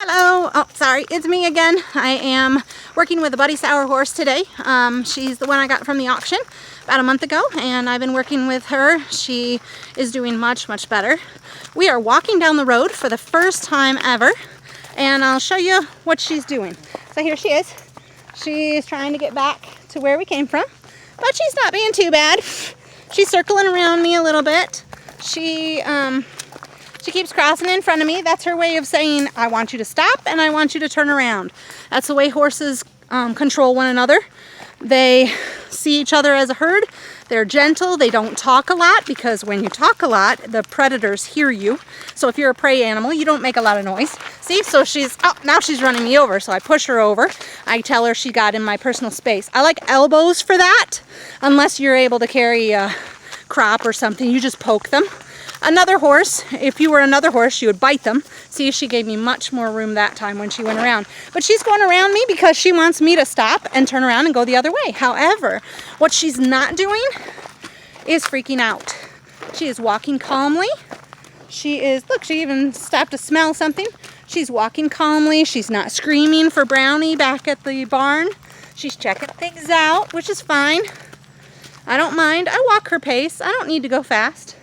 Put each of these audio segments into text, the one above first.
Hello, oh sorry, it's me again. I am working with a Buddy Sour horse today. She's the one I got from the auction about a month ago, and I've been working with her. She is doing much better. We are walking down the road for the first time ever, and I'll show you what she's doing. So here she is. She's trying to get back to where we came from, but she's not being too bad. She's circling around me a little bit. She keeps crossing in front of me. That's her way of saying, I want you to stop and I want you to turn around. That's the way horses control one another. They see each other as a herd. They're gentle. They don't talk a lot, because when you talk a lot, the predators hear you. So if you're a prey animal, you don't make a lot of noise. See, so now she's running me over. So I push her over. I tell her she got in my personal space. I like elbows for that. Unless you're able to carry a crop or something, you just poke them. Another horse, if you were another horse, you would bite them. See, she gave me much more room that time when she went around. But she's going around me because she wants me to stop and turn around and go the other way. However, what she's not doing is freaking out. She is walking calmly. Look, she even stopped to smell something. She's walking calmly. She's not screaming for Brownie back at the barn. She's checking things out, which is fine. I don't mind. I walk her pace. I don't need to go fast.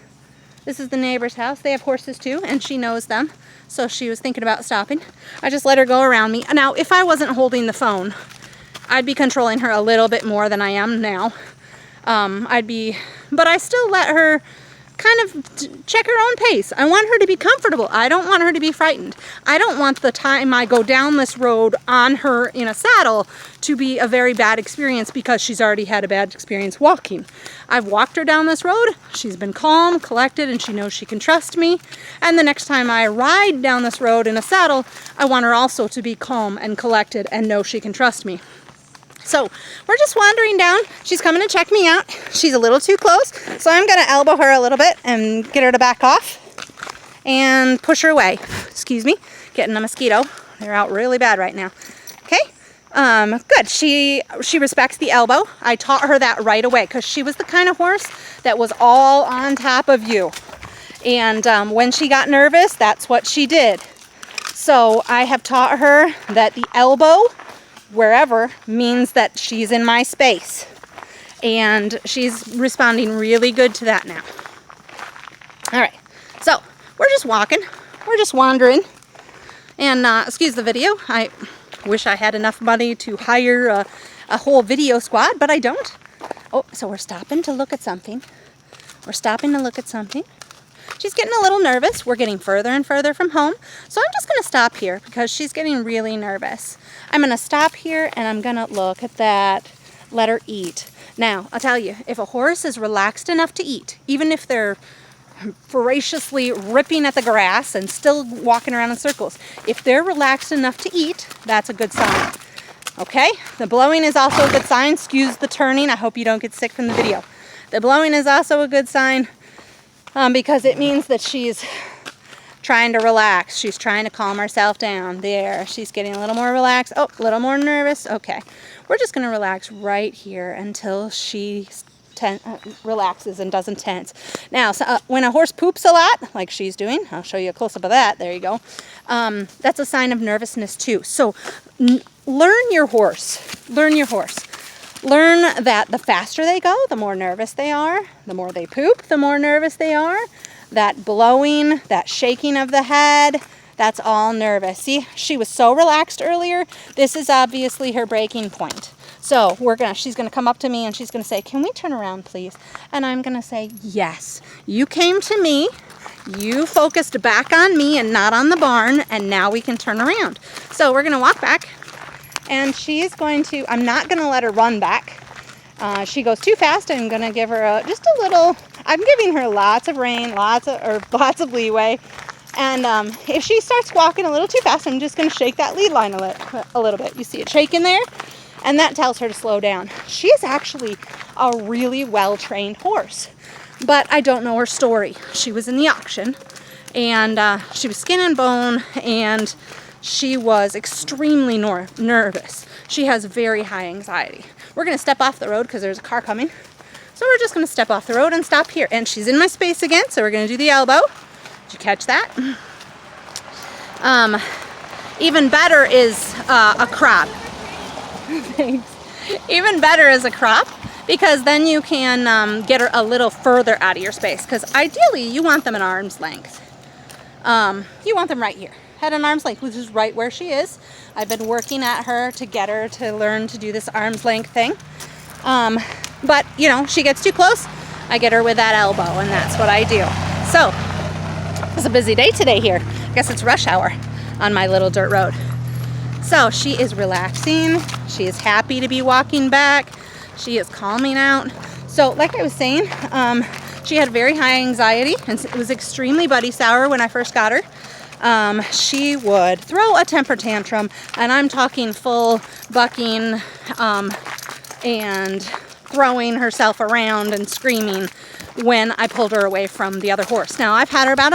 This is the neighbor's house. They have horses too, and she knows them. So she was thinking about stopping. I just let her go around me. Now, if I wasn't holding the phone, I'd be controlling her a little bit more than I am now. But I still let her kind of check her own pace. I want her to be comfortable. I don't want her to be frightened. I don't want the time I go down this road on her in a saddle to be a very bad experience, because she's already had a bad experience walking. I've walked her down this road. She's been calm, collected, and she knows she can trust me. And the next time I ride down this road in a saddle, I want her also to be calm and collected and know she can trust me. So we're just wandering down. She's coming to check me out. She's a little too close, so I'm going to elbow her a little bit and get her to back off and push her away. Excuse me, getting a mosquito. They're out really bad right now. Okay, good. She respects the elbow. I taught her that right away, because she was the kind of horse that was all on top of you. And when she got nervous, that's what she did. So I have taught her that the elbow, wherever, means that she's in my space, and she's responding really good to that now. All right, so we're just walking, we're just wandering, and excuse the video. I wish I had enough money to hire a whole video squad, but I don't. Oh, so we're stopping to look at something. She's getting a little nervous. We're getting further and further from home. So I'm just going to stop here because she's getting really nervous. I'm going to stop here and I'm going to look at that, let her eat. Now, I'll tell you, if a horse is relaxed enough to eat, even if they're voraciously ripping at the grass and still walking around in circles, if they're relaxed enough to eat, that's a good sign. Okay? The blowing is also a good sign. Excuse the turning. I hope you don't get sick from the video. The blowing is also a good sign. Because it means that she's trying to relax. She's trying to calm herself down. There, she's getting a little more relaxed. Oh, a little more nervous. Okay, we're just going to relax right here until she relaxes and doesn't tense. Now, when a horse poops a lot, like she's doing, I'll show you a close-up of that. There you go. That's a sign of nervousness too. So learn your horse. Learn that the faster they go, the more nervous they are. The more they poop, the more nervous they are. That blowing, that shaking of the head, that's all nervous. See, she was so relaxed earlier. This is obviously her breaking point. So she's gonna come up to me and she's gonna say, "Can we turn around, please?" And I'm gonna say, "Yes, you came to me. You focused back on me and not on the barn, and now we can turn around." So we're gonna walk back. And I'm not going to let her run back. She goes too fast. I'm going to give her I'm giving her lots of rein, lots of leeway. And if she starts walking a little too fast, I'm just going to shake that lead line a little bit. You see it shaking there? And that tells her to slow down. She is actually a really well-trained horse. But I don't know her story. She was in the auction, and she was skin and bone, and she was extremely nervous. She has very high anxiety. We're going to step off the road because there's a car coming. So we're just going to step off the road and stop here. And she's in my space again, so we're going to do the elbow. Did you catch that? Even better is a crop. Thanks. Even better is a crop, because then you can get her a little further out of your space, because ideally you want them at arm's length. You want them right here, at an arm's length, which is right where she is. I've been working at her to get her to learn to do this arm's length thing. But, you know, she gets too close, I get her with that elbow, and that's what I do. So, it's a busy day today here. I guess it's rush hour on my little dirt road. So, she is relaxing. She is happy to be walking back. She is calming out. So, like I was saying, she had very high anxiety, and it was extremely buddy sour when I first got her. She would throw a temper tantrum, and I'm talking full bucking and throwing herself around and screaming when I pulled her away from the other horse. Now, I've had her about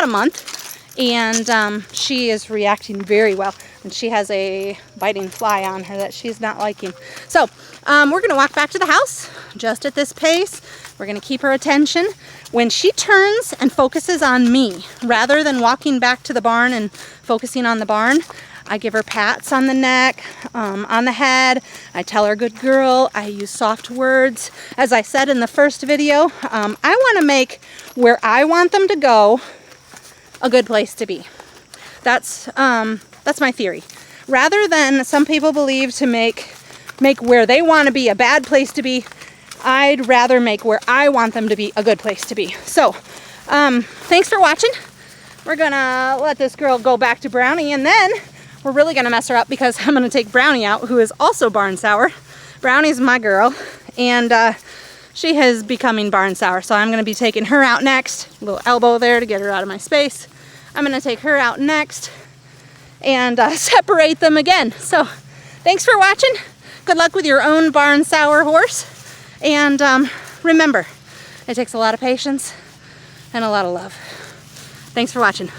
a month, and she is reacting very well. And she has a biting fly on her that she's not liking. So we're going to walk back to the house just at this pace. We're going to keep her attention. When she turns and focuses on me, rather than walking back to the barn and focusing on the barn, I give her pats on the neck, on the head. I tell her, good girl. I use soft words. As I said in the first video, I want to make where I want them to go a good place to be. That's my theory. Rather than some people believe to make where they want to be a bad place to be, I'd rather make where I want them to be a good place to be. So, thanks for watching. We're gonna let this girl go back to Brownie, and then we're really gonna mess her up, because I'm gonna take Brownie out, who is also barn sour. Brownie's my girl, and she is becoming barn sour, so I'm gonna be taking her out next. A little elbow there to get her out of my space. I'm gonna take her out next and separate them again. So thanks for watching. Good luck with your own barn sour horse. And remember, it takes a lot of patience and a lot of love. Thanks for watching.